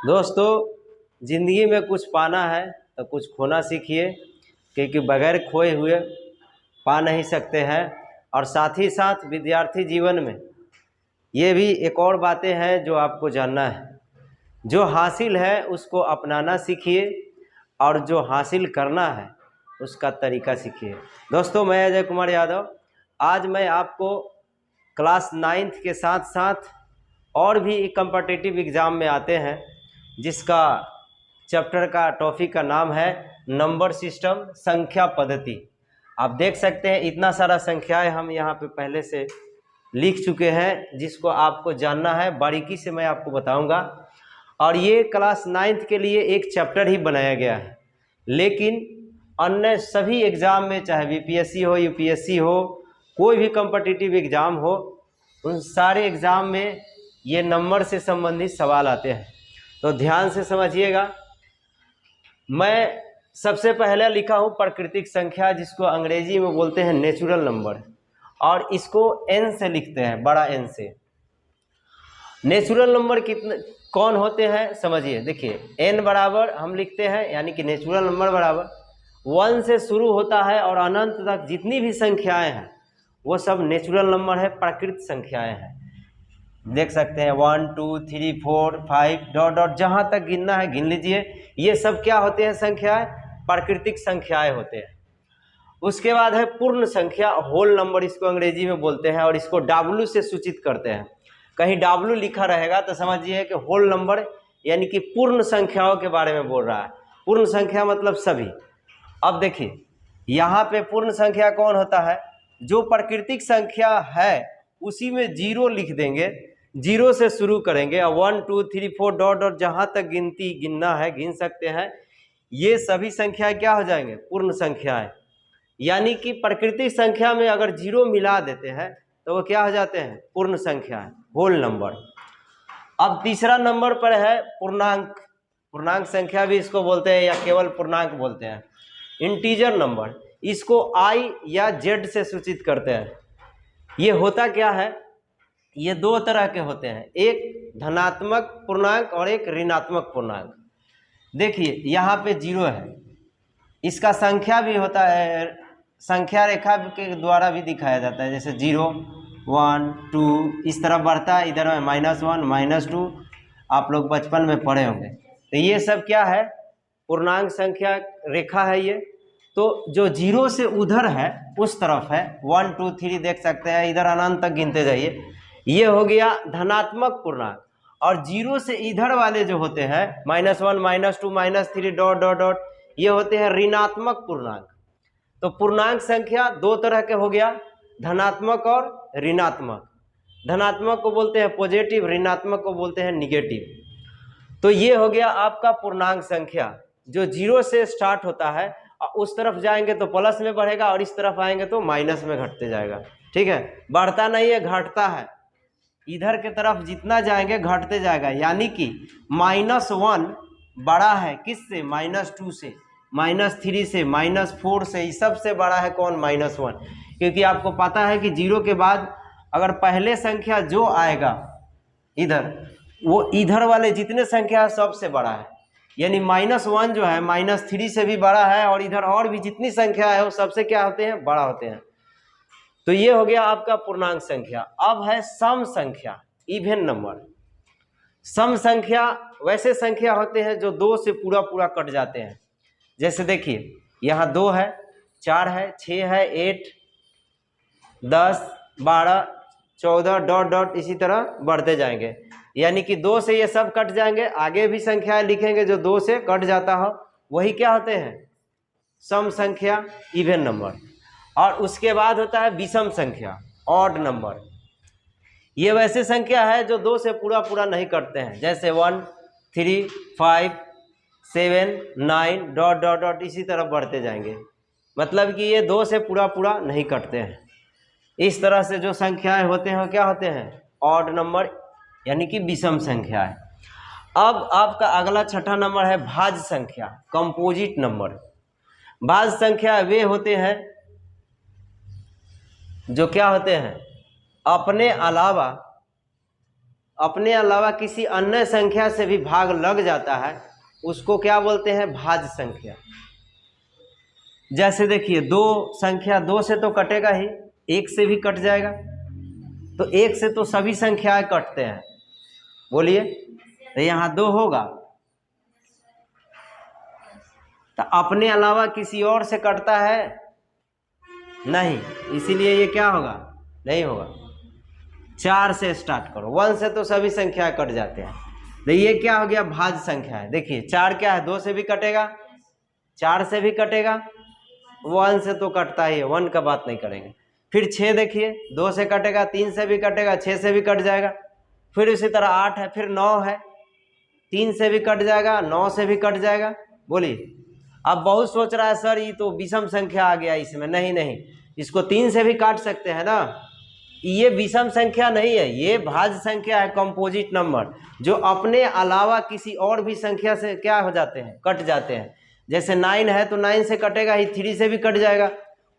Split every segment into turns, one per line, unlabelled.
दोस्तों, ज़िंदगी में कुछ पाना है तो कुछ खोना सीखिए, क्योंकि बगैर खोए हुए पा नहीं सकते हैं। और साथ ही साथ विद्यार्थी जीवन में ये भी एक और बातें हैं जो आपको जानना है। जो हासिल है उसको अपनाना सीखिए और जो हासिल करना है उसका तरीका सीखिए। दोस्तों, मैं अजय कुमार यादव। आज मैं आपको क्लास 9th के साथ साथ और भी कॉम्पिटिटिव एग्ज़ाम में आते हैं जिसका चैप्टर का टॉपिक का नाम है नंबर सिस्टम, संख्या पद्धति। आप देख सकते हैं इतना सारा संख्याएं हम यहाँ पे पहले से लिख चुके हैं, जिसको आपको जानना है बारीकी से मैं आपको बताऊंगा। और ये क्लास 9th के लिए एक चैप्टर ही बनाया गया है, लेकिन अन्य सभी एग्ज़ाम में, चाहे बीपीएससी हो, यूपीएससी हो, कोई भी कॉम्पिटिटिव एग्ज़ाम हो, उन सारे एग्ज़ाम में ये नंबर से संबंधित सवाल आते हैं। तो ध्यान से समझिएगा। मैं सबसे पहले लिखा हूँ प्राकृतिक संख्या, जिसको अंग्रेजी में बोलते हैं नेचुरल नंबर, और इसको एन से लिखते हैं, बड़ा एन से। नेचुरल नंबर कितने कौन होते हैं समझिए। देखिए, एन बराबर हम लिखते हैं, यानी कि नेचुरल नंबर बराबर 1 से शुरू होता है और अनंत तक जितनी भी संख्याएं हैं वो सब नेचुरल नंबर है, प्राकृत संख्याएं हैं। देख सकते हैं 1 2 3 4 5 डॉट डॉट, जहाँ तक गिनना है गिन लीजिए। ये सब क्या होते हैं? संख्याएं, प्राकृतिक संख्याएं होते हैं। उसके बाद है पूर्ण संख्या, होल नंबर इसको अंग्रेजी में बोलते हैं, और इसको डब्ल्यू से सूचित करते हैं। कहीं डब्ल्यू लिखा रहेगा तो समझिए कि होल नंबर यानी कि पूर्ण संख्याओं के बारे में बोल रहा है। पूर्ण संख्या मतलब सभी। अब देखिए, यहाँ पे पूर्ण संख्या कौन होता है? जो प्राकृतिक संख्या है उसी में जीरो लिख देंगे, जीरो से शुरू करेंगे और 1 2 3 4 डॉट डॉट, जहाँ तक गिनना है गिन सकते हैं। ये सभी संख्याएं क्या हो जाएंगे? पूर्ण संख्याएं। यानी कि प्राकृतिक संख्या में अगर जीरो मिला देते हैं तो वो क्या हो जाते हैं? पूर्ण संख्या है, होल नंबर। अब तीसरा नंबर पर है पूर्णांक। पूर्णांक संख्या भी इसको बोलते हैं, या केवल पूर्णांक बोलते हैं। इंटीजर नंबर, इसको आई या जेड से सूचित करते हैं। ये होता क्या है? ये दो तरह के होते हैं, एक धनात्मक पूर्णांक और एक ऋणात्मक पूर्णांक। देखिए यहाँ पे जीरो है, इसका संख्या भी होता है, संख्या रेखा के द्वारा भी दिखाया जाता है, जैसे 0 1 2 इस तरह बढ़ता है। इधर में -1 -2, आप लोग बचपन में पढ़े होंगे। तो ये सब क्या है? पूर्णांक संख्या रेखा है ये। तो जो जीरो से उधर है उस तरफ है, 1 2 3 देख सकते हैं, इधर अनंत तक गिनते जाइए। ये हो गया धनात्मक पूर्णांक। और जीरो से इधर वाले जो होते हैं -1 -2 -3 डॉट डॉट डॉट, ये होते हैं ऋणात्मक पूर्णांक। तो पूर्णांक संख्या दो तरह के हो गया, धनात्मक और ऋणात्मक। धनात्मक को बोलते हैं पॉजिटिव, ऋणात्मक को बोलते हैं निगेटिव। तो ये हो गया आपका पूर्णांक संख्या, जो जीरो से स्टार्ट होता है और उस तरफ जाएंगे तो प्लस में बढ़ेगा और इस तरफ आएंगे तो माइनस में घटते जाएगा। ठीक है, बढ़ता नहीं है, घटता है। इधर के तरफ जितना जाएंगे घटते जाएगा। यानी कि -1 बड़ा है किससे? -2 से, -3 से, -4 से। इस सबसे बड़ा है कौन? -1। क्योंकि आपको पता है कि जीरो के बाद अगर पहले संख्या जो आएगा इधर, वो इधर वाले जितने संख्या है सबसे बड़ा है। यानी -1 जो है -3 से भी बड़ा है, और इधर और भी जितनी संख्या है वो सबसे क्या होते हैं? बड़ा होते हैं। तो ये हो गया आपका पूर्णांक संख्या। अब है सम संख्या, इवन नंबर। सम संख्या वैसे संख्या होते हैं जो 2 से पूरा पूरा कट जाते हैं। जैसे देखिए, यहाँ 2 है, 4 है, 6 है, 8 10 12 14 डॉट डॉट, इसी तरह बढ़ते जाएंगे। यानी कि 2 से ये सब कट जाएंगे। आगे भी संख्याएं लिखेंगे जो 2 से कट जाता हो, वही क्या होते हैं? सम संख्या, इवन नंबर। और उसके बाद होता है विषम संख्या, ऑड नंबर। ये वैसे संख्या है जो 2 से पूरा पूरा नहीं कटते हैं, जैसे 1 3 5 7 9 डॉट डॉट डॉट, इसी तरह बढ़ते जाएंगे। मतलब कि ये 2 से पूरा पूरा नहीं कटते हैं। इस तरह से जो संख्याएं होते हैं क्या होते हैं? ऑड नंबर, यानी कि विषम संख्या है। अब आपका अगला छठा नंबर है भाज्य संख्या, कंपोजिट नंबर। भाज्य संख्या वे होते हैं जो क्या होते हैं? अपने अलावा अपने अलावा किसी अन्य संख्या से भी भाग लग जाता है उसको क्या बोलते हैं? भाज्य संख्या। जैसे देखिए दो संख्या, दो से तो कटेगा ही, एक से भी कट जाएगा, तो एक से तो सभी संख्याएं कटते हैं, बोलिए, तो यहाँ दो होगा, तो अपने अलावा किसी और से कटता है नहीं, इसीलिए ये क्या होगा? नहीं होगा। 4 से स्टार्ट करो, 1 से तो सभी संख्याएं कट जाते हैं, तो ये क्या हो गया? भाज्य संख्या है। देखिए 4 क्या है? 2 से भी कटेगा, 4 से भी कटेगा, 1 से तो कटता ही है, 1 का बात नहीं करेंगे। फिर 6 देखिए, 2 से कटेगा, 3 से भी कटेगा, 6 से भी कट जाएगा। फिर इसी तरह 8 है, फिर 9 है, 3 से भी कट जाएगा, 9 से भी कट जाएगा। बोलिए, अब बहुत सोच रहा है सर ये तो विषम संख्या आ गया इसमें। नहीं नहीं, इसको 3 से भी काट सकते हैं ना, ये विषम संख्या नहीं है, ये भाज्य संख्या है, कंपोजिट नंबर, जो अपने अलावा किसी और भी संख्या से क्या हो जाते हैं? कट जाते हैं। जैसे 9 है तो 9 से कटेगा ही, 3 से भी कट जाएगा।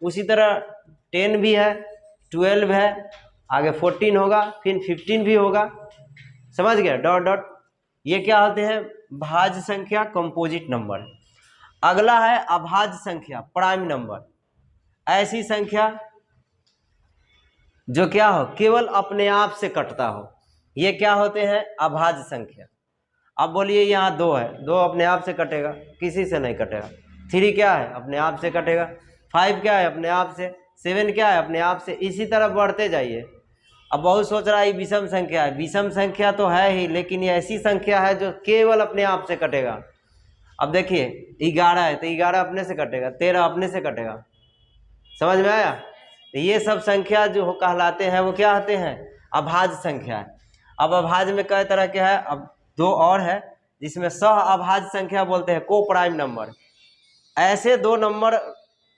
उसी तरह 10 भी है, 12 है, आगे 14 होगा, फिर 15 भी होगा, समझ गया? डॉट डॉट, ये क्या होते हैं? भाज्य संख्या, कंपोजिट नंबर। अगला है अभाज्य संख्या, प्राइम नंबर। ऐसी संख्या जो क्या हो? केवल अपने आप से कटता हो, ये क्या होते हैं? अभाज्य संख्या। अब बोलिए यहाँ 2 है, 2 अपने आप से कटेगा, किसी से नहीं कटेगा। 3 क्या है? अपने आप से कटेगा। 5 क्या है? अपने आप से। 7 क्या है? अपने आप से। इसी तरह बढ़ते जाइए। अब बहुत सोच रहा है विषम संख्या है, विषम संख्या तो है ही, लेकिन ये ऐसी संख्या है जो केवल अपने आप से कटेगा। अब देखिए 11 है तो 11 अपने से कटेगा, 13 अपने से कटेगा, समझ में आया? तो ये सब संख्या जो कहलाते हैं वो क्या होते हैं? अभाज्य संख्या है। अब अभाज्य में कई तरह के है, अब 2 और है जिसमें सह अभाज्य संख्या बोलते हैं, को प्राइम नंबर। ऐसे 2 नंबर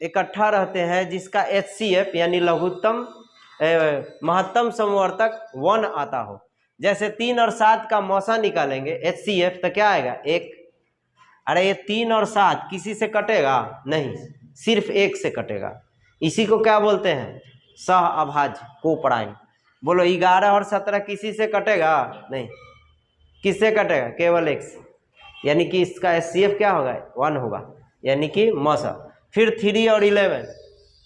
इकट्ठा रहते हैं जिसका HCF यानी लघुत्तम महत्तम समवर्तक 1 आता हो। जैसे 3 और 7 का मौसा निकालेंगे HCF तो क्या आएगा? 1। अरे ये 3 और 7 किसी से कटेगा नहीं, सिर्फ 1 से कटेगा। इसी को क्या बोलते हैं? सह अभाज्य, को प्राइम। बोलो 11 और 17 किसी से कटेगा नहीं, किससे कटेगा? केवल 1 से, यानी कि इसका HCF क्या होगा? 1 होगा, यानी कि मौसा। फिर 3 और 11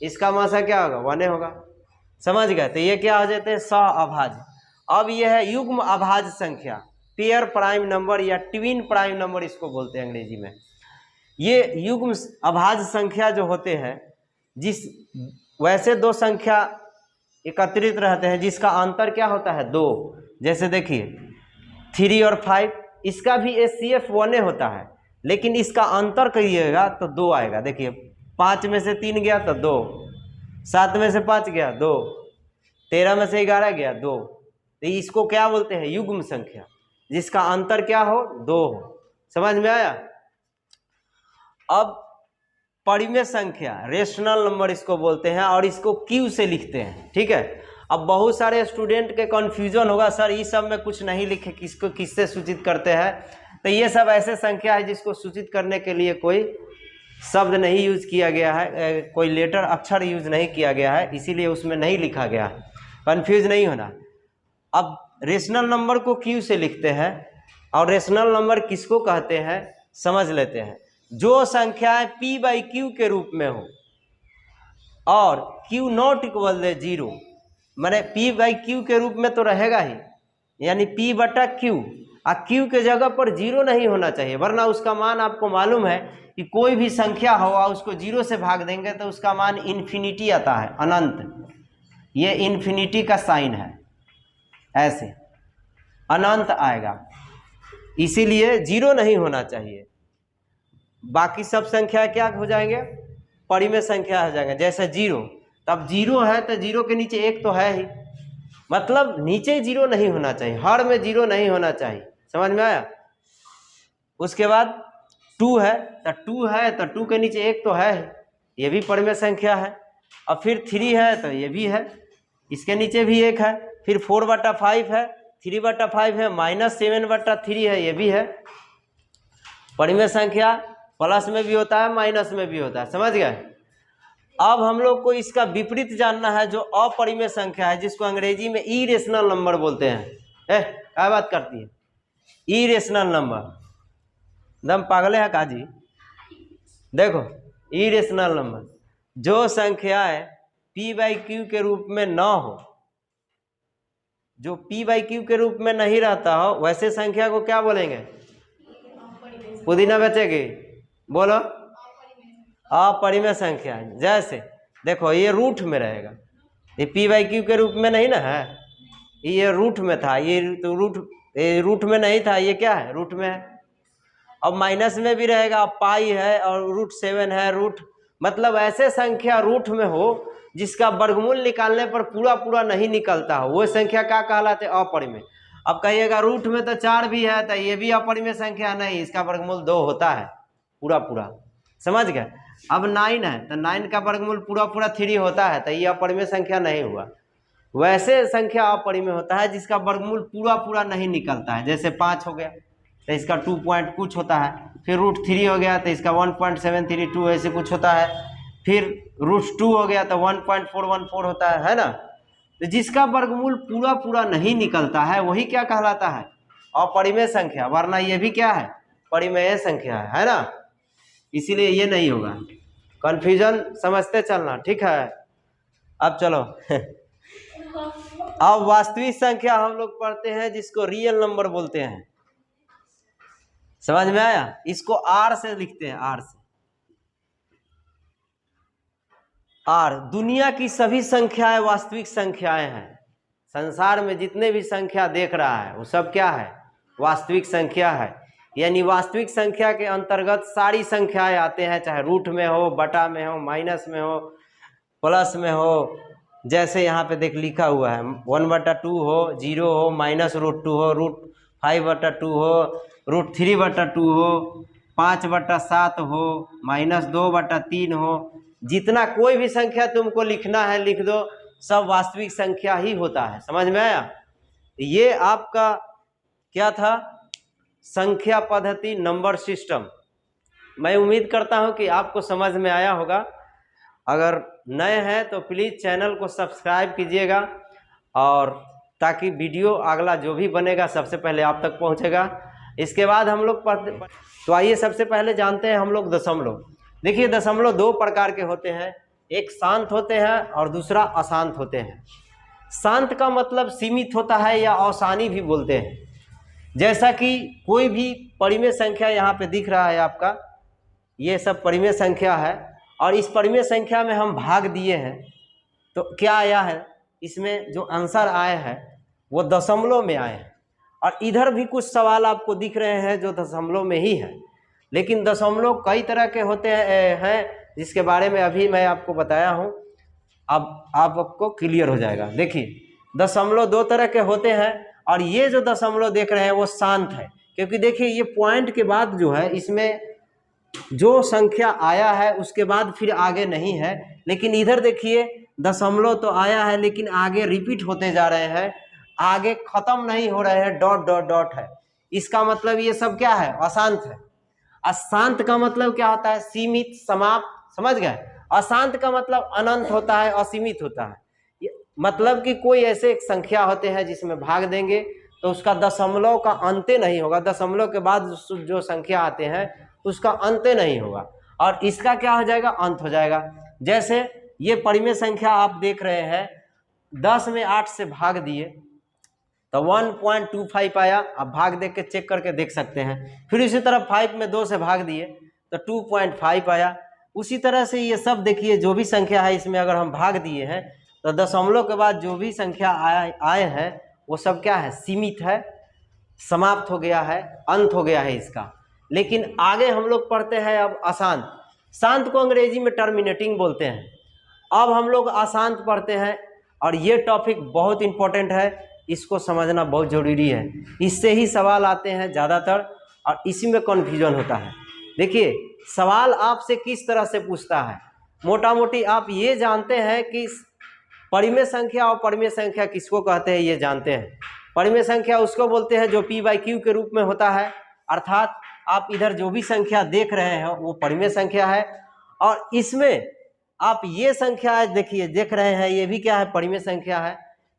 इसका मौसा क्या होगा? 1 होगा, समझ गए? तो ये क्या हो जाते हैं? सह अभाज्य। अब यह है युग्म अभाज्य संख्या, पेयर प्राइम नंबर या ट्विन प्राइम नंबर इसको बोलते हैं अंग्रेजी में। ये युग्म अभाज्य संख्या जो होते हैं, जिस वैसे 2 संख्या एकत्रित रहते हैं जिसका अंतर क्या होता है? 2। जैसे देखिए 3 और 5, इसका भी HCF 1 होता है, लेकिन इसका अंतर करिएगा तो 2 आएगा। देखिए 5 में से 3 गया तो 2, 7 में से 5 गया 2, 13 में से 11 गया 2। तो इसको क्या बोलते हैं? युग्म संख्या, जिसका अंतर क्या हो? 2 हो। समझ में आया? अब परिमेय संख्या, रेशनल नंबर इसको बोलते हैं, और इसको Q से लिखते हैं, ठीक है? अब बहुत सारे स्टूडेंट के कन्फ्यूजन होगा, सर ये सब में कुछ नहीं लिखे, किसको किससे सूचित करते हैं? तो ये सब ऐसे संख्या है जिसको सूचित करने के लिए कोई शब्द नहीं यूज किया गया है, कोई लेटर अक्षर यूज नहीं किया गया है, इसीलिए उसमें नहीं लिखा गया है, कन्फ्यूज नहीं होना। अब रेशनल नंबर को Q से लिखते हैं, और रेशनल नंबर किसको कहते हैं समझ लेते हैं। जो संख्याएं P/Q के रूप में हो और Q नॉट इक्वल 0, माने P/Q के रूप में तो रहेगा ही, यानी P/Q, और Q के जगह पर 0 नहीं होना चाहिए, वरना उसका मान आपको मालूम है कि कोई भी संख्या हो और उसको 0 से भाग देंगे तो उसका मान इन्फिनिटी आता है, अनंत। ये इन्फिनिटी का साइन है, ऐसे अनंत आएगा, इसीलिए 0 नहीं होना चाहिए। बाकी सब संख्या क्या हो जाएंगे? परिमेय संख्या हो जाएंगे। जैसे 0, तब 0 है तो 0 के नीचे 1 तो है ही, मतलब नीचे 0 नहीं होना चाहिए, हर में 0 नहीं होना चाहिए, समझ में आया? उसके बाद 2 है तो 2 है तो 2 के नीचे 1 तो है ही, ये भी परिमेय संख्या है। और फिर 3 है तो ये भी है, इसके नीचे भी 1 है। फिर 4/5 है, 3/5 है, -7/3 है, ये भी है। परिमेय संख्या प्लस में भी होता है, माइनस में भी होता है, समझ गए? अब हम लोग को इसका विपरीत जानना है, जो अपरिमेय संख्या है, जिसको अंग्रेजी में इरेशनल नंबर बोलते हैं। क्या बात करती है? Irrational number. एकदम पागले है काजी। देखो इरेशनल नंबर, जो संख्याएं p बाई क्यू के रूप में न हो, जो p बाई क्यू के रूप में नहीं रहता हो, वैसे संख्या को क्या बोलेंगे? पुदीना बचेगी, बोलो अपरिमेय संख्या। जैसे देखो ये रूट में रहेगा, ये p बाई क्यू के रूप में नहीं ना है, ये रूट में था, ये तो रूट में नहीं था, ये क्या है? रूट में है। अब माइनस में भी रहेगा, पाई है और √7 है, रूट मतलब ऐसे संख्या रूट में हो जिसका वर्गमूल निकालने पर पूरा पूरा नहीं निकलता हो, वो संख्या क्या कहलाते? अपरिमेय। अब कहिएगा रूट में तो 4 भी है, तो ये भी अपरिमेय संख्या नहीं, इसका वर्गमूल 2 होता है पूरा पूरा, समझ गए? अब 9 है तो 9 का वर्गमूल पूरा पूरा 3 होता है, तो ये अपरिमेय संख्या नहीं हुआ। वैसे संख्या अपरिमेय होता है जिसका वर्गमूल पूरा पूरा नहीं निकलता है। जैसे 5 हो गया तो इसका 2 पॉइंट कुछ होता है, फिर √3 हो गया तो इसका 1.732 ऐसे कुछ होता है, फिर √2 हो गया तो 1.414 होता है ना? तो जिसका वर्गमूल पूरा पूरा नहीं निकलता है वही क्या कहलाता है? अपरिमेय संख्या। वरना ये भी क्या है? परिमेय संख्या है ना? इसीलिए ये नहीं होगा, कंफ्यूजन समझते चलना, ठीक है? अब चलो अब वास्तविक संख्या हम लोग पढ़ते हैं जिसको रियल नंबर बोलते हैं। समझ में आया? इसको R से लिखते हैं, R से। R दुनिया की सभी संख्याएं वास्तविक संख्याएं हैं। संसार में जितने भी संख्या देख रहा है वो सब क्या है? वास्तविक संख्या है। यानी वास्तविक संख्या के अंतर्गत सारी संख्याएं आते हैं, चाहे रूट में हो, बटा में हो, माइनस में हो, प्लस में हो। जैसे यहाँ पे देख लिखा हुआ है 1/2 हो, 0 हो, -√2 हो, √5/2 हो, √3/2 हो, 5/7 हो, -2/3 हो। जितना कोई भी संख्या तुमको लिखना है लिख दो, सब वास्तविक संख्या ही होता है। समझ में आया? ये आपका क्या था? संख्या पद्धति नंबर सिस्टम। मैं उम्मीद करता हूं कि आपको समझ में आया होगा। अगर नए हैं तो प्लीज़ चैनल को सब्सक्राइब कीजिएगा, और ताकि वीडियो अगला जो भी बनेगा सबसे पहले आप तक पहुंचेगा। इसके बाद हम लोग तो आइए सबसे पहले जानते हैं हम लोग दशमलव। देखिए दशमलव 2 प्रकार के होते हैं, एक शांत होते हैं और दूसरा अशांत होते हैं। शांत का मतलब सीमित होता है या अशानी भी बोलते हैं। जैसा कि कोई भी परिमेय संख्या यहाँ पे दिख रहा है आपका, ये सब परिमेय संख्या है, और इस परिमेय संख्या में हम भाग दिए हैं तो क्या आया है? इसमें जो आंसर आए हैं वो दशमलव में आए हैं। और इधर भी कुछ सवाल आपको दिख रहे हैं जो दशमलव में ही है, लेकिन दशमलव कई तरह के होते हैं जिसके बारे में अभी मैं आपको बताया हूँ। अब आपको क्लियर हो जाएगा। देखिए दशमलव 2 तरह के होते हैं, और ये जो दशमलव देख रहे हैं वो शांत है, क्योंकि देखिए ये पॉइंट के बाद जो है इसमें जो संख्या आया है उसके बाद फिर आगे नहीं है। लेकिन इधर देखिए दशमलव तो आया है लेकिन आगे रिपीट होते जा रहे हैं, आगे खत्म नहीं हो रहे हैं, डॉट डॉट डॉट है। इसका मतलब ये सब क्या है? अशांत है। अशांत का मतलब क्या होता है? सीमित, समाप्त। समझ गए? अशांत का मतलब अनंत होता है, असीमित होता है। मतलब कि कोई ऐसे एक संख्या होते हैं जिसमें भाग देंगे तो उसका दशमलव का अंत नहीं होगा, दशमलव के बाद जो संख्या आते हैं उसका अंत नहीं होगा, और इसका क्या हो जाएगा? अंत हो जाएगा। जैसे ये परिमेय संख्या आप देख रहे हैं, 10 में 8 से भाग दिए तो 1.25 आया। आप भाग देख के चेक करके देख सकते हैं। फिर इसी तरह 5 में 2 से भाग दिए तो 2.5 आया। उसी तरह से ये सब देखिए जो भी संख्या है इसमें अगर हम भाग दिए हैं तो दशमलव के बाद जो भी संख्या आए हैं वो सब क्या है? सीमित है, समाप्त हो गया है, अंत हो गया है इसका। लेकिन आगे हम लोग पढ़ते हैं अब अशांत। शांत को अंग्रेजी में टर्मिनेटिंग बोलते हैं। अब हम लोग अशांत पढ़ते हैं, और ये टॉपिक बहुत इंपॉर्टेंट है, इसको समझना बहुत ज़रूरी है। इससे ही सवाल आते हैं ज़्यादातर, और इसी में कन्फ्यूजन होता है। देखिए सवाल आपसे किस तरह से पूछता है, मोटा मोटी आप ये जानते हैं कि परिमेय संख्या और परिमेय संख्या किसको कहते हैं, ये जानते हैं। परिमेय संख्या उसको बोलते हैं जो p/q के रूप में होता है, अर्थात आप इधर जो भी संख्या देख रहे हैं वो परिमेय संख्या है, और इसमें आप ये संख्या देखिए देख रहे हैं ये भी क्या है? परिमेय संख्या है।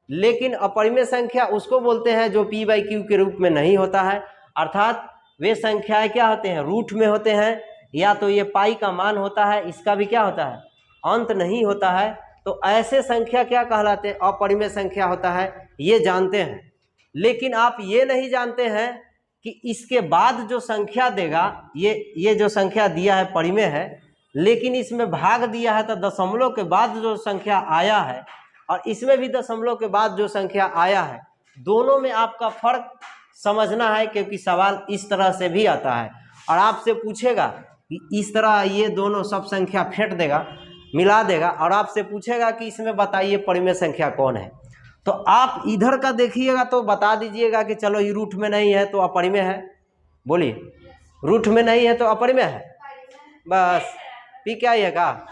लेकिन अपरिमेय संख्या उसको बोलते हैं जो p बाई क्यू के रूप में नहीं होता है, अर्थात वे संख्याएं क्या होते हैं, रूट में होते हैं, या तो ये पाई का मान होता है, इसका भी क्या होता है, अंत नहीं होता है। तो ऐसे संख्या क्या कहलाते हैं, अपरिमेय संख्या होता है, ये जानते हैं। लेकिन आप ये नहीं जानते हैं कि इसके बाद जो संख्या देगा, ये जो संख्या दिया है परिमेय है, लेकिन इसमें भाग दिया है तो दशमलव के बाद जो संख्या आया है और इसमें भी दशमलव के बाद जो संख्या आया है, दोनों में आपका फर्क समझना है, क्योंकि सवाल इस तरह से भी आता है और आपसे पूछेगा कि इस तरह ये दोनों सब संख्या फेंट देगा, मिला देगा और आपसे पूछेगा कि इसमें बताइए परिमेय संख्या कौन है। तो आप इधर का देखिएगा तो बता दीजिएगा कि चलो ये रूट में नहीं है तो अपरिमेय है, बोलिए, रूट में नहीं है तो अपरिमेय है, बस पी क्या है का,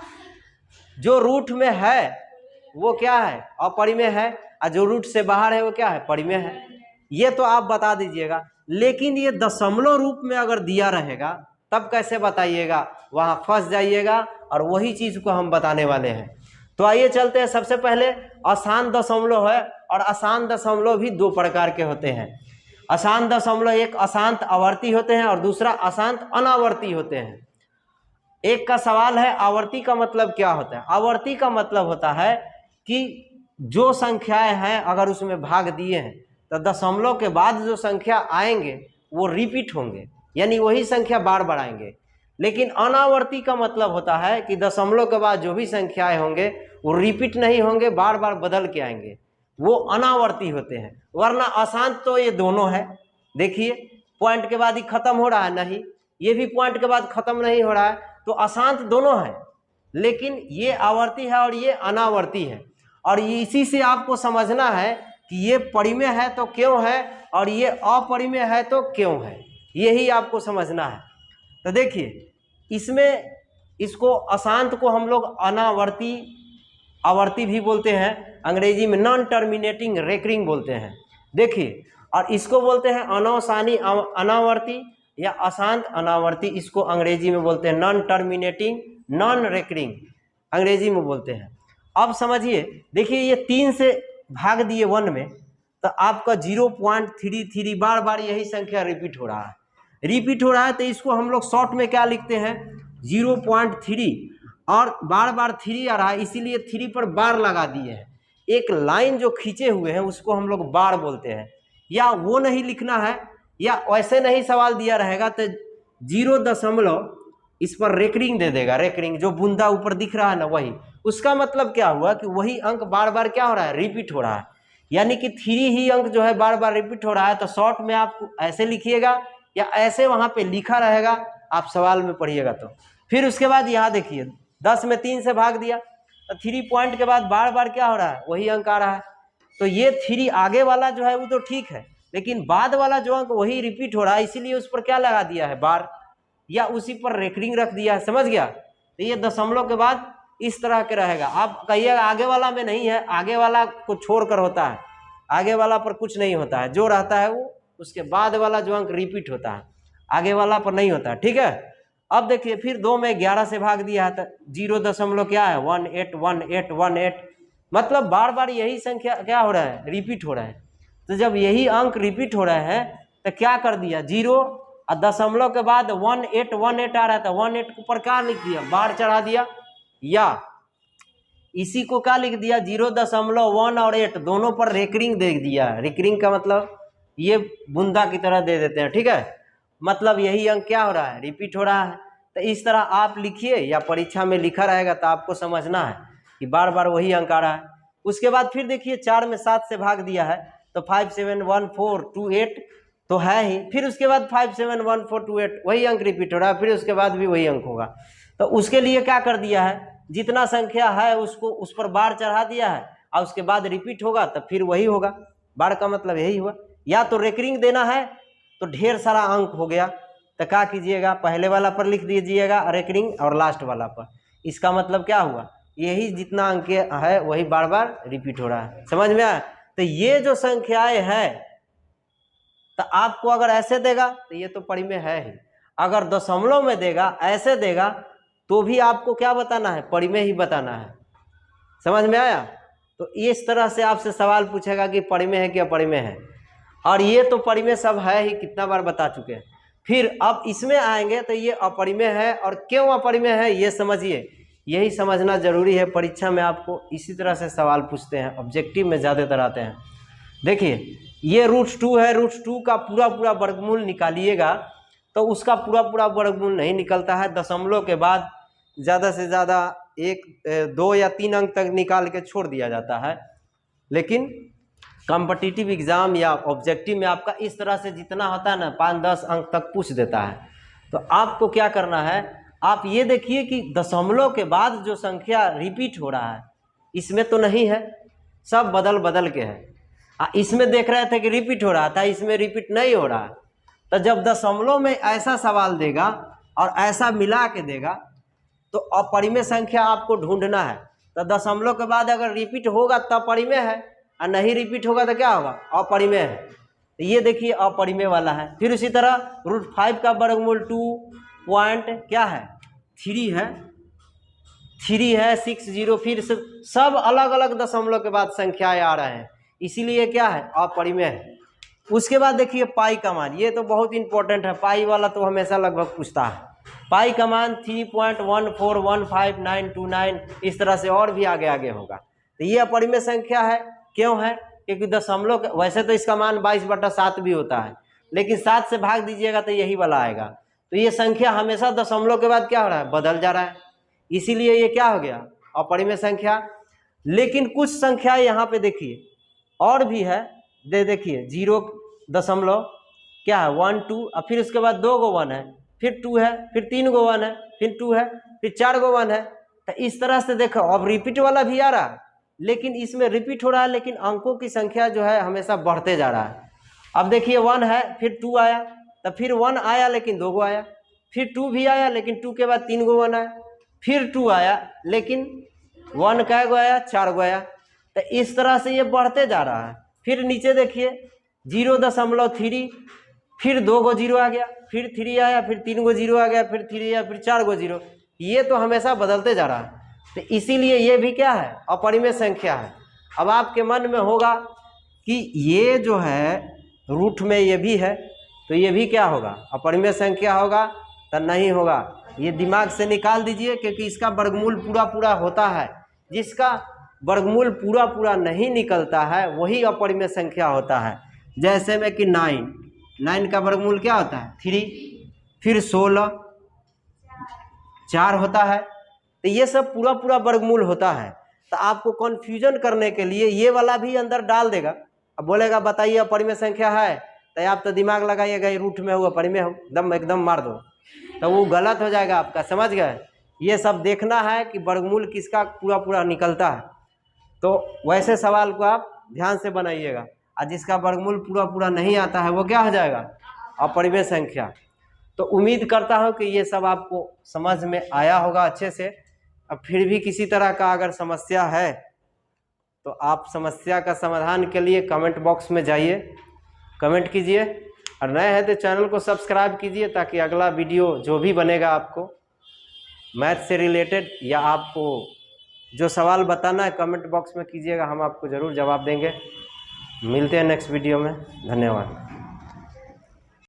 जो रूट में है वो क्या है, अपरिमेय है, और जो रूट से बाहर है वो क्या है, परिमेय है। ये तो आप बता दीजिएगा। लेकिन ये दशमलव रूप में अगर दिया रहेगा तब कैसे बताइएगा, वहाँ फंस जाइएगा और वही चीज़ को हम बताने वाले हैं। तो आइए चलते हैं। सबसे पहले अशांत दशमलव है, और अशांत दशमलव भी दो प्रकार के होते हैं। अशांत दशमलव एक अशांत आवर्ती होते हैं और दूसरा अशांत अनावर्ती होते हैं। एक का सवाल है आवर्ती का मतलब क्या होता है। आवर्ती का मतलब होता है कि जो संख्याएं हैं अगर उसमें भाग दिए हैं तो दशमलव के बाद जो संख्या आएंगे वो रिपीट होंगे, यानी वही संख्या बार बार आएंगे। लेकिन अनावर्ती का मतलब होता है कि दशमलव के बाद जो भी संख्याएं होंगे वो रिपीट नहीं होंगे, बार बार बदल के आएंगे, वो अनावर्ती होते हैं। वरना अशांत तो ये दोनों है, देखिए पॉइंट के बाद ही खत्म हो रहा है, नहीं ये भी पॉइंट के बाद खत्म नहीं हो रहा है, तो अशांत दोनों है। लेकिन ये आवर्ती है और ये अनावर्ती है, और इसी से आपको समझना है कि ये परिमेय है तो क्यों है और ये अपरिमेय है तो क्यों है, यही आपको समझना है। तो देखिए इसमें इसको अशांत को हम लोग अनावर्ती आवर्ती भी बोलते हैं, अंग्रेजी में नॉन टर्मिनेटिंग रेकरिंग बोलते हैं। देखिए, और इसको बोलते हैं अनवसानी अनावर्ती या अशांत अनावर्ती, इसको अंग्रेजी में बोलते हैं नॉन टर्मिनेटिंग नॉन रेकरिंग, अंग्रेजी में बोलते हैं। अब समझिए, देखिए ये 3 से भाग दिए 1 में तो आपका 0.33 बार बार यही संख्या रिपीट हो रहा है, तो इसको हम लोग शॉर्ट में क्या लिखते हैं, 0.3, और बार बार 3 आ रहा है इसीलिए 3 पर बार लगा दिए हैं। एक लाइन जो खींचे हुए हैं उसको हम लोग बार बोलते हैं। या वो नहीं लिखना है या वैसे नहीं सवाल दिया रहेगा तो 0 इस पर रेकरिंग दे देगा, रेकरिंग जो बूंदा ऊपर दिख रहा है ना वही, उसका मतलब क्या हुआ कि वही अंक बार बार क्या हो रहा है, रिपीट हो रहा है, यानी कि 3 ही अंक जो है बार बार रिपीट हो रहा है। तो शॉर्ट में आप ऐसे लिखिएगा या ऐसे वहाँ पे लिखा रहेगा, आप सवाल में पढ़िएगा। तो फिर उसके बाद यहाँ देखिए 10 में 3 से भाग दिया तो 3 पॉइंट के बाद बार बार क्या हो रहा है, वही अंक आ रहा है। तो ये 3 आगे वाला जो है वो तो ठीक है, लेकिन बाद वाला जो अंक वही रिपीट हो रहा है, इसीलिए उस पर क्या लगा दिया है, बार, या उसी पर रेकरिंग रख दिया है, समझ गया। तो ये दशमलव के बाद इस तरह के रहेगा। आप कहिएगा आगे वाला में नहीं है, आगे वाला को छोड़कर होता है, आगे वाला पर कुछ नहीं होता है, जो रहता है वो उसके बाद वाला जो अंक रिपीट होता है, आगे वाला पर नहीं होता है, ठीक है। अब देखिए फिर 2 में 11 से भाग दिया है तो 0 क्या है, 181818, मतलब बार बार यही संख्या क्या हो रहा है, रिपीट हो रहा है। तो जब यही अंक रिपीट हो रहे हैं तो क्या कर दिया, 0 और दशमलव के बाद 1818 आ रहा था, 18 को ऊपर क्या लिख दिया, बार चढ़ा दिया, या इसी को क्या लिख दिया, 0.1 और 8 दोनों पर रेकरिंग दे दिया। रेकरिंग का मतलब ये बूंदा की तरह दे देते हैं, ठीक है, मतलब यही अंक क्या हो रहा है, रिपीट हो रहा है। तो इस तरह आप लिखिए या परीक्षा में लिखा रहेगा तो आपको समझना है कि बार बार वही अंक आ रहा है। उसके बाद फिर देखिए 4 में 7 से भाग दिया है तो 571428 तो है ही, फिर उसके बाद 571428 वही अंक रिपीट हो रहा है, फिर उसके बाद भी वही अंक होगा। तो उसके लिए क्या कर दिया है, जितना संख्या है उसको उस पर बार चढ़ा दिया है और उसके बाद रिपीट होगा तो फिर वही होगा, बार का मतलब यही हुआ। या तो रेकरिंग देना है तो ढेर सारा अंक हो गया तो क्या कीजिएगा, पहले वाला पर लिख दीजिएगा रेकरिंग और लास्ट वाला पर, इसका मतलब क्या हुआ, यही जितना अंक है वही बार बार रिपीट हो रहा है, समझ में आया। तो ये जो संख्याएं हैं तो आपको अगर ऐसे देगा तो ये तो परिमेय है ही, अगर दशमलव में देगा ऐसे देगा तो भी आपको क्या बताना है, परिमेय ही बताना है, समझ में आया। तो इस तरह से आपसे सवाल पूछेगा कि परिमेय है कि अपरिमेय है, और ये तो परिमेय सब है ही, कितना बार बता चुके हैं। फिर अब इसमें आएंगे तो ये अपरिमेय है, और क्यों अपरिमेय है ये समझिए, यही समझना जरूरी है। परीक्षा में आपको इसी तरह से सवाल पूछते हैं, ऑब्जेक्टिव में ज़्यादातर आते हैं। देखिए ये √2 है, √2 का पूरा पूरा वर्गमूल निकालिएगा तो उसका पूरा पूरा वर्गमूल नहीं निकलता है, दशमलव के बाद ज़्यादा से ज़्यादा 1, 2 या 3 अंक तक निकाल के छोड़ दिया जाता है। लेकिन कॉम्पिटिटिव एग्जाम या ऑब्जेक्टिव में आपका इस तरह से जितना होता है ना 5-10 अंक तक पूछ देता है। तो आपको क्या करना है, आप ये देखिए कि दशमलव के बाद जो संख्या रिपीट हो रहा है इसमें तो नहीं है, सब बदल बदल के है। इसमें देख रहे थे कि रिपीट हो रहा था, इसमें रिपीट नहीं हो रहा है। तो जब दशमलव में ऐसा सवाल देगा और ऐसा मिला के देगा तो अपरिमेय संख्या आपको ढूंढना है। तो दशमलव के बाद अगर रिपीट होगा तब परिमेय है, और नहीं रिपीट होगा तो क्या होगा, अपरिमेय है। तो ये देखिए अपरिमेय वाला है। फिर उसी तरह √5 का वर्गमूल 2.3 है, 60, फिर सब अलग अलग दशमलव के बाद संख्याएं आ रहे हैं, इसीलिए क्या है, अपरिमेय है। उसके बाद देखिए पाई का मान, ये तो बहुत इंपॉर्टेंट है, पाई वाला तो हमेशा लगभग पूछता है। पाई का मान 3.1415929, इस तरह से और भी आगे आगे होगा। तो ये अपरिमेय संख्या है, क्यों है, क्योंकि दशमलव, वैसे तो इसका मान 22/7 भी होता है, लेकिन 7 से भाग दीजिएगा तो यही वाला आएगा। तो ये संख्या हमेशा दशमलव के बाद क्या हो रहा है, बदल जा रहा है, इसीलिए ये क्या हो गया, अपरिमेय संख्या। लेकिन कुछ संख्या यहाँ पे देखिए और भी है, देखिए 0 दशमलव क्या है 1 2, और फिर उसके बाद 2 गो 1 है, फिर 2 है, फिर 3 गो 1 है, फिर 2 है, फिर 4 गो 1 है। तो इस तरह से देखो अब रिपीट वाला भी आ रहा है, लेकिन इसमें रिपीट हो रहा है, लेकिन अंकों की संख्या जो है हमेशा बढ़ते जा रहा है। अब देखिए 1 है, फिर 2 आया, तो फिर 1 आया लेकिन 2 गो आया, फिर 2 भी आया लेकिन 2 के बाद 3 गो 1 आया, फिर 2 आया लेकिन 1 कै गो आया, 4 गो आया। तो इस तरह से ये बढ़ते जा रहा है। फिर नीचे देखिए 0.3, फिर 2 गो 0 आ गया, फिर 3 आया, फिर 3 गो 0 आ गया, फिर 3 आया, फिर 4 गो 0। ये तो हमेशा बदलते जा रहा है, तो इसीलिए ये भी क्या है, अपरिमेय संख्या है। अब आपके मन में होगा कि ये जो है रूट में ये भी है, तो ये भी क्या होगा, अपरिमेय संख्या होगा, तो नहीं होगा। ये दिमाग से निकाल दीजिए, क्योंकि इसका वर्गमूल पूरा पूरा होता है। जिसका वर्गमूल पूरा पूरा नहीं निकलता है वही अपरिमेय संख्या होता है। जैसे में कि 9 का वर्गमूल क्या होता है, 3, फिर 16, 4 होता है। तो ये सब पूरा पूरा वर्गमूल होता है। तो आपको कन्फ्यूजन करने के लिए ये वाला भी अंदर डाल देगा। अब बोलेगा बताइए अपरिमेय संख्या है, तो आप तो दिमाग लगाइएगा ये रूट में हो अपरिमेय हो, एकदम मार दो, तो वो गलत हो जाएगा आपका, समझ गए। ये सब देखना है कि वर्गमूल किसका पूरा पूरा निकलता है। तो वैसे सवाल को आप ध्यान से बनाइएगा, और जिसका वर्गमूल पूरा पूरा नहीं आता है वो क्या हो जाएगा, अपरिमेय संख्या। तो उम्मीद करता हूँ कि ये सब आपको समझ में आया होगा अच्छे से। अब फिर भी किसी तरह का अगर समस्या है तो आप समस्या का समाधान के लिए कमेंट बॉक्स में जाइए, कमेंट कीजिए, और नए हैं तो चैनल को सब्सक्राइब कीजिए, ताकि अगला वीडियो जो भी बनेगा आपको मैथ से रिलेटेड या आपको जो सवाल बताना है कमेंट बॉक्स में कीजिएगा, हम आपको ज़रूर जवाब देंगे। मिलते हैं नेक्स्ट वीडियो में, धन्यवाद।